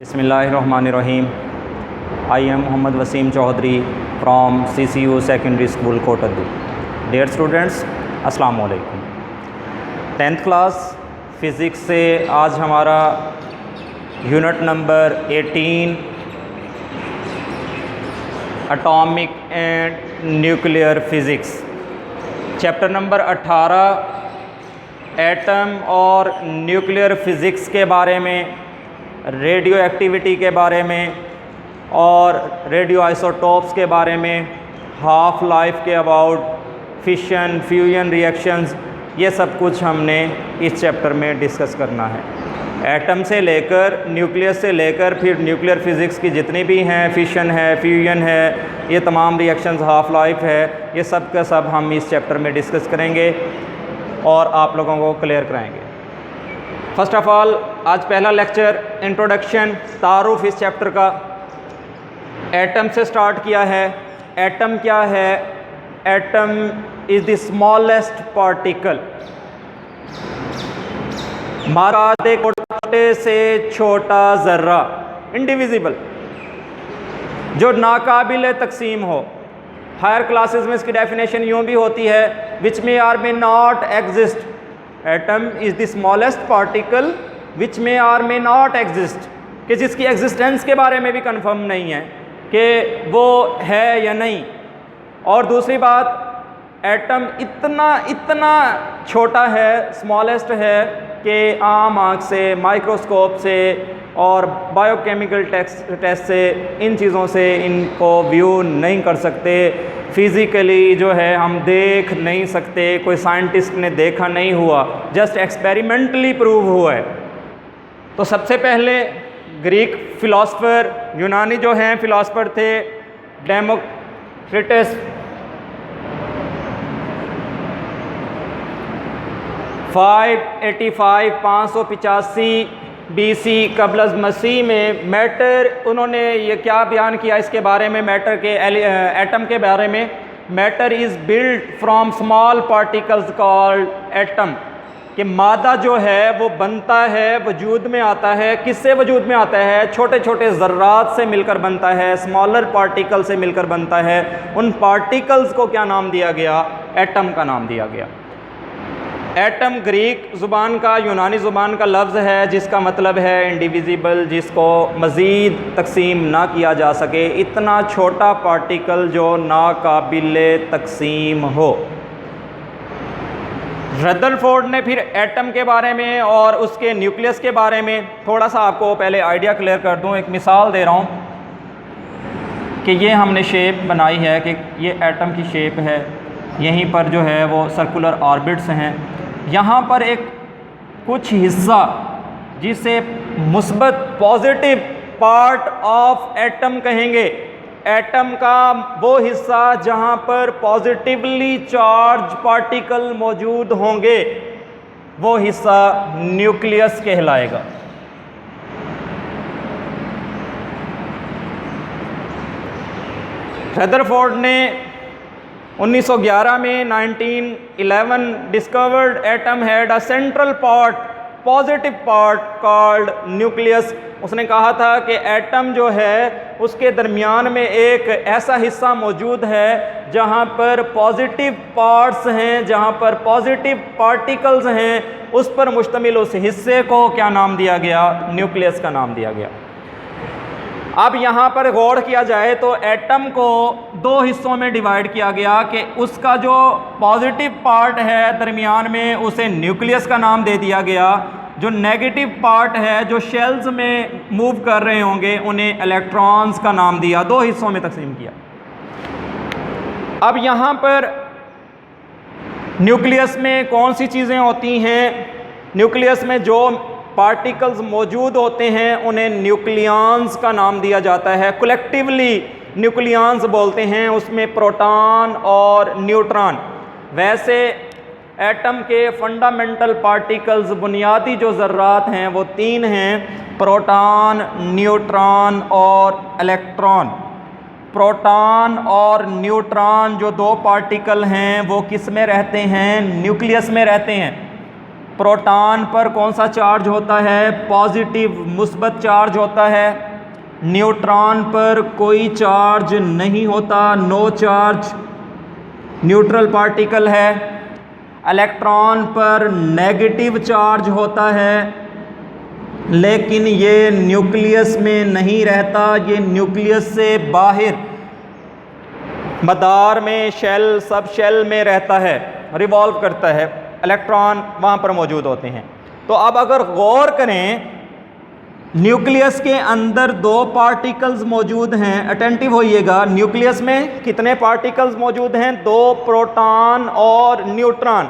बिस्मिल्लाहिर्रहमानिर्रहीम। I am Mohammad Waseem Chaudhary from CCU secondary school Kot Addu. Dear students, अस्सलाम वालेकुम। 10th क्लास फ़िज़िक्स से आज हमारा unit number 18 atomic and nuclear physics, chapter number 18 atom और न्यूक्लियर फ़िज़िक्स के बारे में, रेडियो एक्टिविटी के बारे में और रेडियो आइसोटोप्स के बारे में, हाफ लाइफ के अबाउट, फिशन फ्यूजन रिएक्शंस, ये सब कुछ हमने इस चैप्टर में डिस्कस करना है। एटम से लेकर न्यूक्लियस से लेकर फिर न्यूक्लियर फ़िज़िक्स की जितनी भी हैं, फिशन है, फ्यूजन है, ये तमाम रिएक्शंस, हाफ लाइफ है, ये सब का सब हम इस चैप्टर में डिस्कस करेंगे और आप लोगों को क्लियर कराएंगे। फ़र्स्ट ऑफ़ ऑल, आज पहला लेक्चर इंट्रोडक्शन, तारुफ इस चैप्टर का एटम से स्टार्ट किया है। एटम क्या है? Atom is the smallest particle, छोटे से छोटा ज़र्रा, इंडिविजिबल, जो नाकाबिल तकसीम हो। हायर क्लासेस में इसकी डेफिनेशन यूँ भी होती है, which may or may not exist. Atom is the smallest particle which may or may not exist, कि जिसकी एग्जिस्टेंस के बारे में भी कंफर्म नहीं है कि वो है या नहीं। और दूसरी बात, एटम इतना छोटा है, स्मॉलेस्ट है, कि आम आँख से, माइक्रोस्कोप से और बायोकेमिकल टेस्ट से इन चीज़ों से इनको व्यू नहीं कर सकते। फिज़िकली जो है हम देख नहीं सकते, कोई साइंटिस्ट ने देखा नहीं हुआ, जस्ट एक्सपेरिमेंटली प्रूव हुआ है। तो सबसे पहले ग्रीक फ़िलासफ़र, यूनानी जो हैं फ़िलासफ़र थे, डेमोक्रिटस 585 BC कबल मसीह में मैटर, उन्होंने ये क्या बयान किया इसके बारे में, मैटर के एटम के बारे में, matter is built from small particles called atom, कि मादा जो है वो बनता है, वजूद में आता है। किससे वजूद में आता है? छोटे छोटे ज़र्रात से मिलकर बनता है, स्मॉलर पार्टिकल से मिलकर बनता है। उन पार्टिकल्स को क्या नाम दिया गया? एटम का नाम दिया गया। एटम ग्रीक ज़ुबान का, यूनानी ज़ुबान का लफ्ज़ है जिसका मतलब है इंडिविजिबल, जिसको मज़ीद तकसीम ना किया जा सके, इतना छोटा पार्टिकल जो नाकाबिले तकसीम हो। रदरफोर्ड ने फिर एटम के बारे में और उसके न्यूक्लियस के बारे में थोड़ा सा आपको पहले आइडिया क्लियर कर दूं। एक मिसाल दे रहा हूं कि ये हमने शेप बनाई है कि ये एटम की शेप है, यहीं पर जो है वो सर्कुलर ऑर्बिट्स हैं। यहाँ पर एक कुछ हिस्सा जिसे मुस्बत पॉजिटिव पार्ट ऑफ एटम कहेंगे, एटम का वो हिस्सा जहाँ पर पॉजिटिवली चार्ज पार्टिकल मौजूद होंगे, वो हिस्सा न्यूक्लियस कहलाएगा। रदरफोर्ड ने 1911 में 1911 discovered atom had a central part, positive part called nucleus. उसने कहा था कि एटम जो है उसके दरमियान में एक ऐसा हिस्सा मौजूद है जहाँ पर पॉजिटिव पार्ट्स हैं, जहाँ पर पॉजिटिव पार्टिकल्स हैं, उस पर मुश्तमिल उस हिस्से को क्या नाम दिया गया? न्यूक्लियस का नाम दिया गया। अब यहाँ पर गौर किया जाए तो एटम को दो हिस्सों में डिवाइड किया गया कि उसका जो पॉजिटिव पार्ट है दरमियान में, उसे न्यूक्लियस का नाम दे दिया गया। जो नेगेटिव पार्ट है, जो शेल्स में मूव कर रहे होंगे, उन्हें इलेक्ट्रॉन्स का नाम दिया। दो हिस्सों में तकसीम किया। अब यहाँ पर न्यूक्लियस में कौन सी चीज़ें होती हैं? न्यूक्लियस में जो पार्टिकल्स मौजूद होते हैं उन्हें न्यूक्लियॉन्स का नाम दिया जाता है। कलेक्टिवली न्यूक्लियॉन्स बोलते हैं। उसमें प्रोटॉन और न्यूट्रॉन। वैसे एटम के फंडामेंटल पार्टिकल्स, बुनियादी जो ज़र्रात हैं, वो तीन हैं: प्रोटॉन, न्यूट्रॉन और इलेक्ट्रॉन। प्रोटॉन और न्यूट्रॉन जो दो पार्टिकल हैं वो किस में रहते हैं? न्यूक्लियस में रहते हैं। प्रोटॉन पर कौन सा चार्ज होता है? पॉजिटिव मुस्बत चार्ज होता है। न्यूट्रॉन पर कोई चार्ज नहीं होता, नो चार्ज, न्यूट्रल पार्टिकल है। इलेक्ट्रॉन पर नेगेटिव चार्ज होता है, लेकिन ये न्यूक्लियस में नहीं रहता, ये न्यूक्लियस से बाहर मदार में, शेल, सब शेल में रहता है, रिवॉल्व करता है, इलेक्ट्रॉन वहाँ पर मौजूद होते हैं। तो अब अगर गौर करें, न्यूक्लियस के अंदर दो पार्टिकल्स मौजूद हैं, अटेंटिव होइएगा। न्यूक्लियस में कितने पार्टिकल्स मौजूद हैं? दो, प्रोटॉन और न्यूट्रॉन।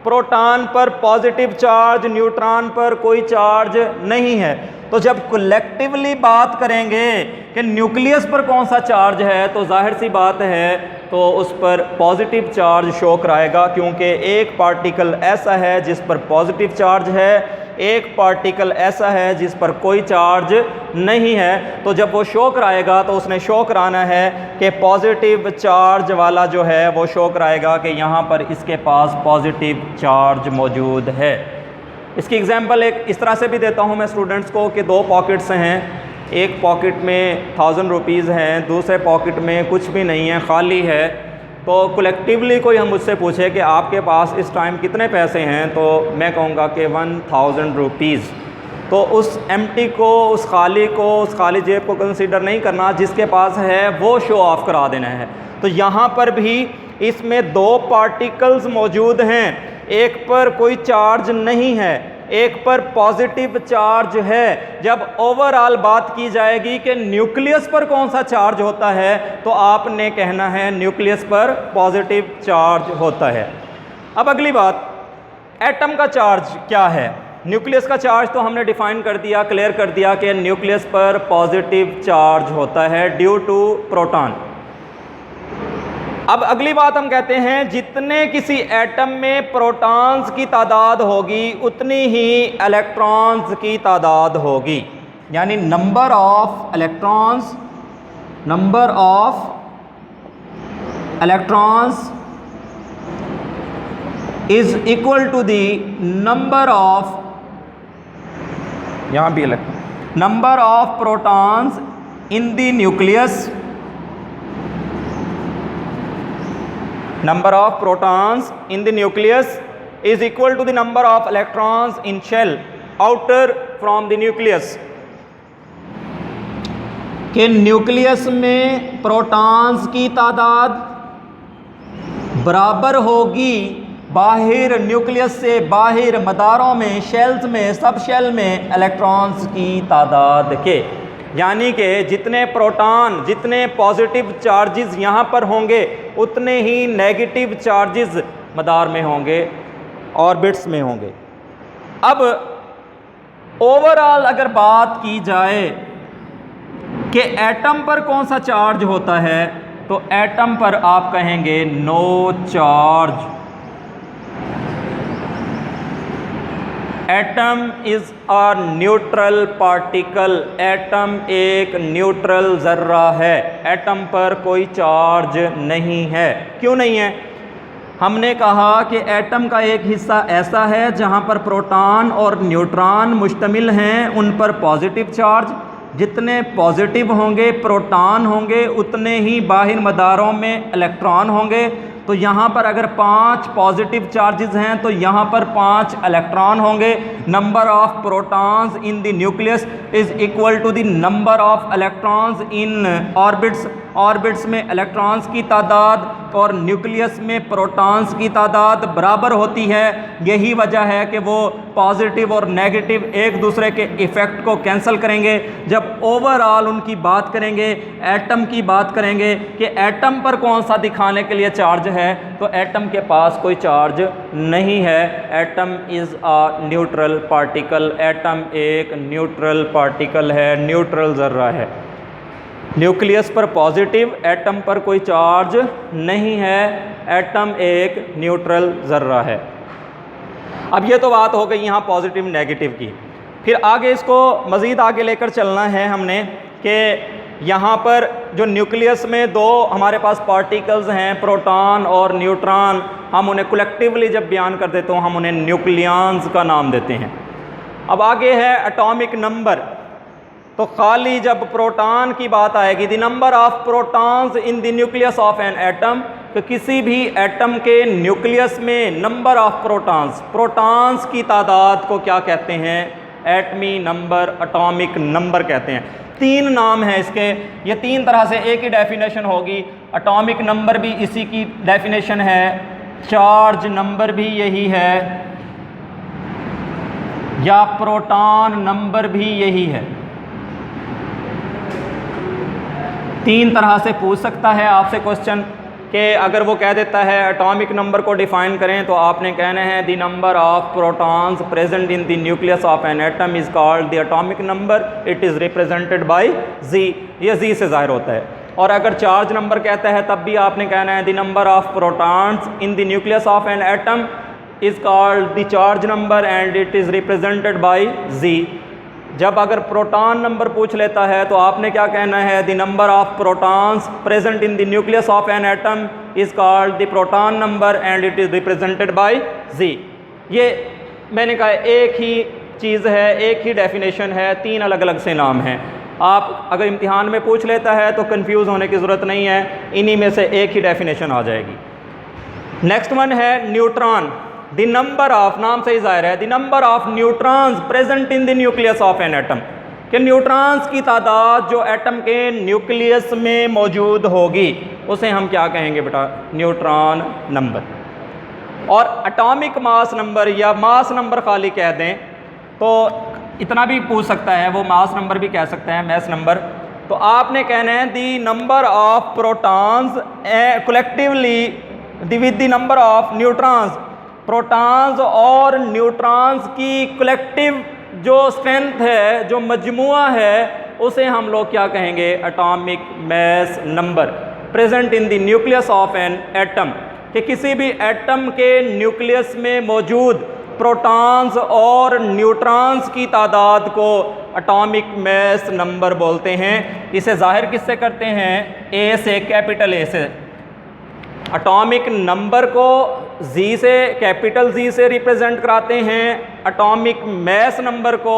प्रोटॉन पर पॉजिटिव चार्ज, न्यूट्रॉन पर कोई चार्ज नहीं है। तो जब कलेक्टिवली बात करेंगे कि न्यूक्लियस पर कौन सा चार्ज है, तो जाहिर सी बात है तो उस पर पॉजिटिव चार्ज शो कराएगा, क्योंकि एक पार्टिकल ऐसा है जिस पर पॉजिटिव चार्ज है, एक पार्टिकल ऐसा है जिस पर कोई चार्ज नहीं है। तो जब वो शो कराएगा तो उसने शो कराना है कि पॉजिटिव चार्ज वाला जो है वो शो कराएगा कि यहाँ पर इसके पास पॉजिटिव चार्ज मौजूद है। इसकी एग्जांपल एक इस तरह से भी देता हूँ मैं स्टूडेंट्स को कि दो पॉकेट्स हैं, एक पॉकेट में 1000 रुपीज़ हैं, दूसरे पॉकेट में कुछ भी नहीं है, खाली है। तो कलेक्टिवली कोई हम मुझसे पूछे कि आपके पास इस टाइम कितने पैसे हैं, तो मैं कहूँगा कि 1000 रुपीज़। तो उस एम्प्टी को, उस खाली जेब को कंसीडर नहीं करना, जिसके पास है वो शो ऑफ करा देना है। तो यहाँ पर भी इसमें दो पार्टिकल्स मौजूद हैं, एक पर कोई चार्ज नहीं है, एक पर पॉजिटिव चार्ज है। जब ओवरऑल बात की जाएगी कि न्यूक्लियस पर कौन सा चार्ज होता है, तो आपने कहना है न्यूक्लियस पर पॉजिटिव चार्ज होता है। अब अगली बात, एटम का चार्ज क्या है? न्यूक्लियस का चार्ज तो हमने डिफाइन कर दिया, क्लियर कर दिया कि न्यूक्लियस पर पॉजिटिव चार्ज होता है ड्यू टू प्रोटॉन। अब अगली बात हम कहते हैं, जितने किसी एटम में प्रोटॉन्स की तादाद होगी उतनी ही इलेक्ट्रॉन्स की तादाद होगी। यानी number of electrons is equal to the number of, यहाँ भी number of protons in the nucleus, number of protons in the nucleus is equal to the number of electrons in shell outer from the nucleus। कि nucleus में protons की तादाद बराबर होगी बाहर, nucleus से बाहर मदारों में, शेल्स में, सब शेल में इलेक्ट्रॉन्स की तादाद के। यानी कि जितने प्रोटॉन, जितने पॉजिटिव चार्जेस यहाँ पर होंगे उतने ही नेगेटिव चार्जेस मदार में होंगे, ऑर्बिट्स में होंगे। अब ओवरऑल अगर बात की जाए कि एटम पर कौन सा चार्ज होता है, तो एटम पर आप कहेंगे no charge. Atom is a neutral particle, atom एक न्यूट्रल ज़र्रा है, एटम पर कोई चार्ज नहीं है। क्यों नहीं है? हमने कहा कि एटम का एक हिस्सा ऐसा है जहाँ पर प्रोटॉन और न्यूट्रॉन मुश्तमिल हैं, उन पर पॉजिटिव चार्ज, जितने पॉजिटिव होंगे प्रोटॉन होंगे उतने ही बाहर मदारों में इलेक्ट्रॉन होंगे। तो यहाँ पर अगर 5 पॉजिटिव चार्जेस हैं तो यहाँ पर 5 इलेक्ट्रॉन होंगे। Number of protons in the nucleus is equal to the number of electrons in orbits. Orbits में इलेक्ट्रॉन्स की तादाद और न्यूक्लियस में प्रोटॉन्स की तादाद बराबर होती है। यही वजह है कि वो पॉजिटिव और नेगेटिव एक दूसरे के इफ़ेक्ट को कैंसिल करेंगे। जब ओवरऑल उनकी बात करेंगे, एटम की बात करेंगे कि एटम पर कौन सा दिखाने के लिए चार्ज है, तो एटम के पास कोई चार्ज नहीं है। Atom is a neutral particle, atom एक न्यूट्रल पार्टिकल है, न्यूट्रल ज़र्रा है। न्यूक्लियस पर पॉजिटिव, एटम पर कोई चार्ज नहीं है, एटम एक न्यूट्रल ज़र्रा है। अब ये तो बात हो गई यहाँ पॉजिटिव नेगेटिव की। फिर आगे इसको मज़ीद आगे लेकर चलना है हमने कि यहाँ पर जो न्यूक्लियस में दो हमारे पास पार्टिकल्स हैं प्रोटॉन और न्यूट्रॉन, हम उन्हें कलेक्टिवली जब बयान कर देते हो हम उन्हें न्यूक्लियॉन्स का नाम देते हैं। अब आगे है एटॉमिक नंबर। तो खाली जब प्रोटॉन की बात आएगी, the number of protons in the nucleus of an atom, तो किसी भी एटम के न्यूक्लियस में नंबर ऑफ प्रोटॉन्स की तादाद को क्या कहते हैं? एटमी नंबर, एटॉमिक नंबर कहते हैं। तीन नाम हैं इसके, ये तीन तरह से एक ही डेफिनेशन होगी। एटॉमिक नंबर भी इसी की डेफिनेशन है, चार्ज नंबर भी यही है, या प्रोटॉन नंबर भी यही है। तीन तरह से पूछ सकता है आपसे क्वेश्चन कि अगर वो कह देता है एटॉमिक नंबर को डिफाइन करें तो आपने कहना है the number of protons present in the nucleus of an atom is called the atomic number, it is represented by Z. ये जी से जाहिर होता है। और अगर चार्ज नंबर कहता है तब भी आपने कहना है the number of protons in the nucleus of an atom is called the charge number and it is represented by Z. जब अगर प्रोटॉन नंबर पूछ लेता है तो आपने क्या कहना है? The number of protons present in the nucleus of an atom is called the proton number and it is represented by Z. ये मैंने कहा एक ही चीज़ है, एक ही डेफिनेशन है, तीन अलग अलग से नाम हैं। आप अगर इम्तिहान में पूछ लेता है तो कंफ्यूज होने की ज़रूरत नहीं है, इन्हीं में से एक ही डेफिनेशन आ जाएगी। नेक्स्ट वन है न्यूट्रॉन। द नंबर ऑफ, नाम से ही जाहिर है, the number of neutrons present in the nucleus of an atom, कि न्यूट्रॉन्स की तादाद जो एटम के न्यूक्लियस में मौजूद होगी उसे हम क्या कहेंगे बेटा? Neutron number. और एटॉमिक मास नंबर या मास नंबर खाली कह दें तो इतना भी पूछ सकता है, वो मास नंबर भी कह सकता है, मैस नंबर। तो आपने कहना है the number of protons collectively with the number of neutrons, protons और न्यूट्रॉन्स की कलेक्टिव जो स्ट्रेंथ है, जो मजमुआ है, उसे हम लोग क्या कहेंगे? Atomic mass number present in the nucleus of an atom, कि किसी भी एटम के न्यूक्लियस में मौजूद प्रोटॉन्स और न्यूट्रॉन्स की तादाद को एटॉमिक मैस नंबर बोलते हैं। इसे जाहिर किससे करते हैं? ए से, कैपिटल ए से। एटॉमिक नंबर को जी से, कैपिटल जी से रिप्रेजेंट कराते हैं, एटॉमिक मैस नंबर को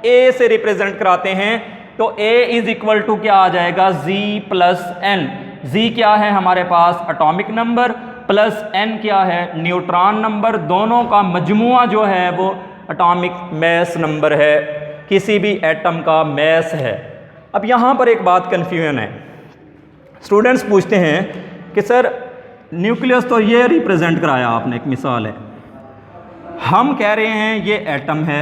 ए से रिप्रेजेंट कराते हैं। तो ए इज इक्वल टू क्या आ जाएगा? जी प्लस एन। जी क्या है हमारे पास? एटॉमिक नंबर, प्लस एन क्या है? Neutron number. दोनों का मजमुआ जो है वो एटॉमिक मैस नंबर है, किसी भी एटम का मैस है। अब यहाँ पर एक बात कन्फ्यूजन है, स्टूडेंट्स पूछते हैं कि सर न्यूक्लियस तो ये रिप्रेजेंट कराया आपने, एक मिसाल है, हम कह रहे हैं ये एटम है,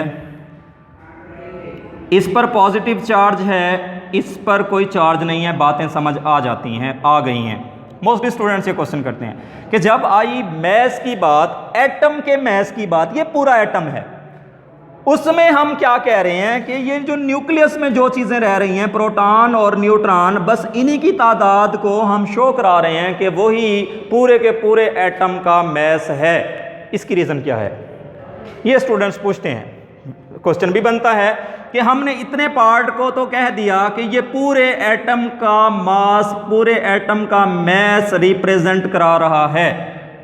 इस पर पॉजिटिव चार्ज है, इस पर कोई चार्ज नहीं है। बातें समझ आ जाती हैं, आ गई हैं। मोस्टली स्टूडेंट्स ये क्वेश्चन करते हैं कि जब आई मैस की बात, एटम के मैस की बात, ये पूरा एटम है, उसमें हम क्या कह रहे हैं कि ये जो न्यूक्लियस में जो चीज़ें रह रही हैं, प्रोटॉन और न्यूट्रॉन, बस इन्हीं की तादाद को हम शो करा रहे हैं कि वही पूरे के पूरे एटम का मैस है। इसकी रीज़न क्या है? ये स्टूडेंट्स पूछते हैं। क्वेश्चन भी बनता है कि हमने इतने पार्ट को तो कह दिया कि ये पूरे एटम का मास, पूरे एटम का मैस रिप्रेजेंट करा रहा है।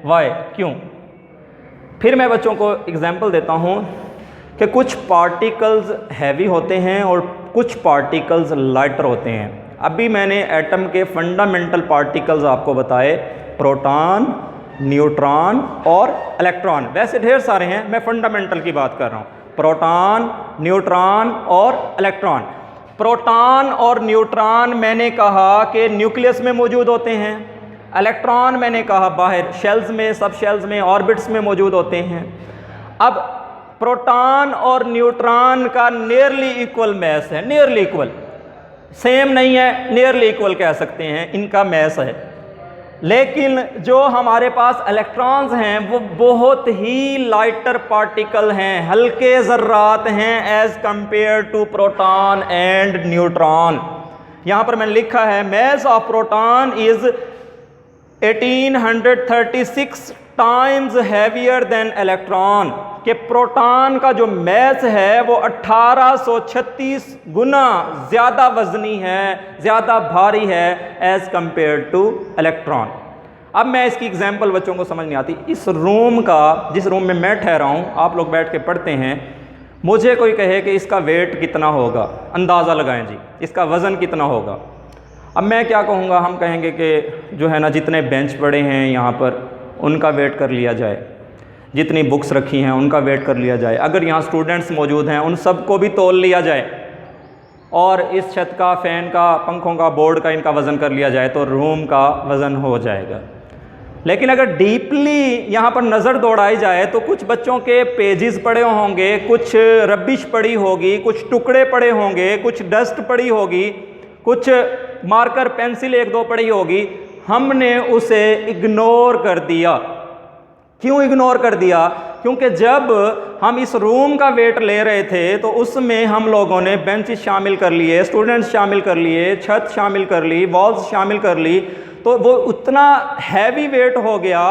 वाई, क्यों? फिर मैं बच्चों को एग्जाम्पल देता हूँ कि कुछ पार्टिकल्स हैवी होते हैं और कुछ पार्टिकल्स लाइटर होते हैं। अभी मैंने एटम के फंडामेंटल पार्टिकल्स आपको बताए, प्रोटॉन, न्यूट्रॉन और इलेक्ट्रॉन। वैसे ढेर सारे हैं, मैं फंडामेंटल की बात कर रहा हूँ, प्रोटॉन, न्यूट्रॉन और इलेक्ट्रॉन। प्रोटॉन और न्यूट्रॉन मैंने कहा कि न्यूक्लियस में मौजूद होते हैं, इलेक्ट्रॉन मैंने कहा बाहर शेल्स में, सब शेल्स में, ऑर्बिट्स में मौजूद होते हैं। अब प्रोटॉन और न्यूट्रॉन का नियरली इक्वल मैस है, नियरली इक्वल, सेम नहीं है, नियरली इक्वल कह सकते हैं, इनका मैस है। लेकिन जो हमारे पास इलेक्ट्रॉन्स हैं वो बहुत ही लाइटर पार्टिकल हैं, हल्के ज़र्रात हैं as compared to proton and neutron. यहाँ पर मैंने लिखा है mass of proton is 1836 times heavier than electron, कि प्रोटॉन का जो मैस है वो 1836 गुना ज़्यादा वजनी है, ज़्यादा भारी है एज़ कंपेयर टू इलेक्ट्रॉन। अब मैं इसकी एग्जांपल, बच्चों को समझ नहीं आती, इस रूम का, जिस रूम में मैं ठहरा हूँ, आप लोग बैठ के पढ़ते हैं, मुझे कोई कहे कि इसका वेट कितना होगा, अंदाज़ा लगाएं जी, इसका वज़न कितना होगा। अब मैं क्या कहूँगा, हम कहेंगे कि जो है ना, जितने बेंच पड़े हैं यहाँ पर उनका वेट कर लिया जाए, जितनी बुक्स रखी हैं उनका वेट कर लिया जाए, अगर यहाँ स्टूडेंट्स मौजूद हैं उन सबको भी तोल लिया जाए, और इस छत का, फ़ैन का, पंखों का, बोर्ड का इनका वज़न कर लिया जाए तो रूम का वज़न हो जाएगा। लेकिन अगर डीपली यहाँ पर नज़र दौड़ाई जाए तो कुछ बच्चों के पेजेस पड़े होंगे, कुछ रबिश पड़ी होगी, कुछ टुकड़े पड़े होंगे, कुछ डस्ट पड़ी होगी, कुछ मार्कर पेंसिल एक दो पड़ी होगी, हमने उसे इग्नोर कर दिया। क्यों इग्नोर कर दिया? क्योंकि जब हम इस रूम का वेट ले रहे थे तो उसमें हम लोगों ने बेंचेस शामिल कर लिए, स्टूडेंट्स शामिल कर लिए, छत शामिल कर ली, वॉल्स शामिल कर ली, तो वो उतना हैवी वेट हो गया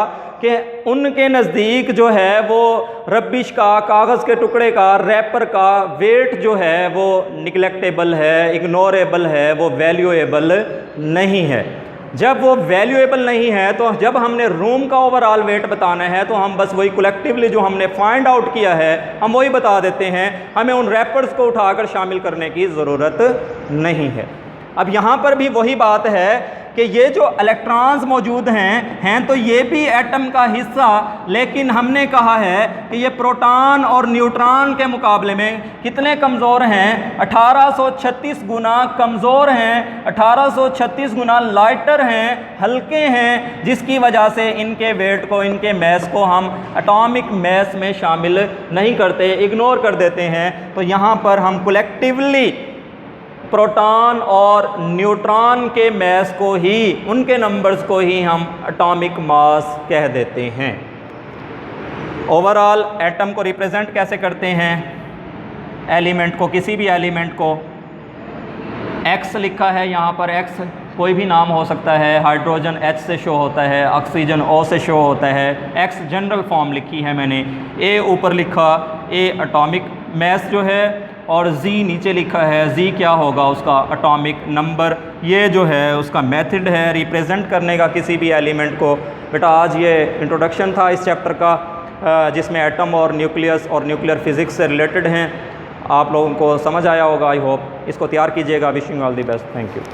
कि उनके नज़दीक जो है वो रबिश का, कागज़ के टुकड़े का, रैपर का वेट जो है वो निगलेक्टेबल है, इग्नोरेबल है, वो वैल्यूएबल नहीं है। जब वो वैल्यूएबल नहीं है तो जब हमने रूम का ओवरऑल वेट बताना है तो हम बस वही कलेक्टिवली जो हमने फाइंड आउट किया है हम वही बता देते हैं, हमें उन रैपर्स को उठाकर शामिल करने की ज़रूरत नहीं है। अब यहाँ पर भी वही बात है कि ये जो इलेक्ट्रॉन्स मौजूद हैं तो ये भी एटम का हिस्सा, लेकिन हमने कहा है कि ये प्रोटॉन और न्यूट्रॉन के मुकाबले में कितने कमज़ोर हैं, 1836 गुना कमज़ोर हैं, 1836 गुना लाइटर हैं, हल्के हैं, जिसकी वजह से इनके वेट को, इनके मैस को हम एटॉमिक मैस में शामिल नहीं करते, इग्नोर कर देते हैं। तो यहाँ पर हम कलेक्टिवली प्रोटॉन और न्यूट्रॉन के मैस को ही, उनके नंबर्स को ही हम एटॉमिक मास कह देते हैं। ओवरऑल एटम को रिप्रेजेंट कैसे करते हैं? एलिमेंट को, किसी भी एलिमेंट को, एक्स लिखा है यहाँ पर, एक्स कोई भी नाम हो सकता है, हाइड्रोजन H से शो होता है, ऑक्सीजन O से शो होता है, एक्स जनरल फॉर्म लिखी है मैंने, ए ऊपर लिखा, ए एटॉमिक मैस जो है, और Z नीचे लिखा है, Z क्या होगा, उसका एटॉमिक नंबर। ये जो है उसका मेथड है रिप्रेजेंट करने का किसी भी एलिमेंट को। बेटा आज ये इंट्रोडक्शन था इस चैप्टर का, जिसमें एटम और न्यूक्लियस और न्यूक्लियर फिज़िक्स से रिलेटेड हैं। आप लोगों को समझ आया होगा, आई होप। इसको तैयार कीजिएगा। Wishing all the best, thank you.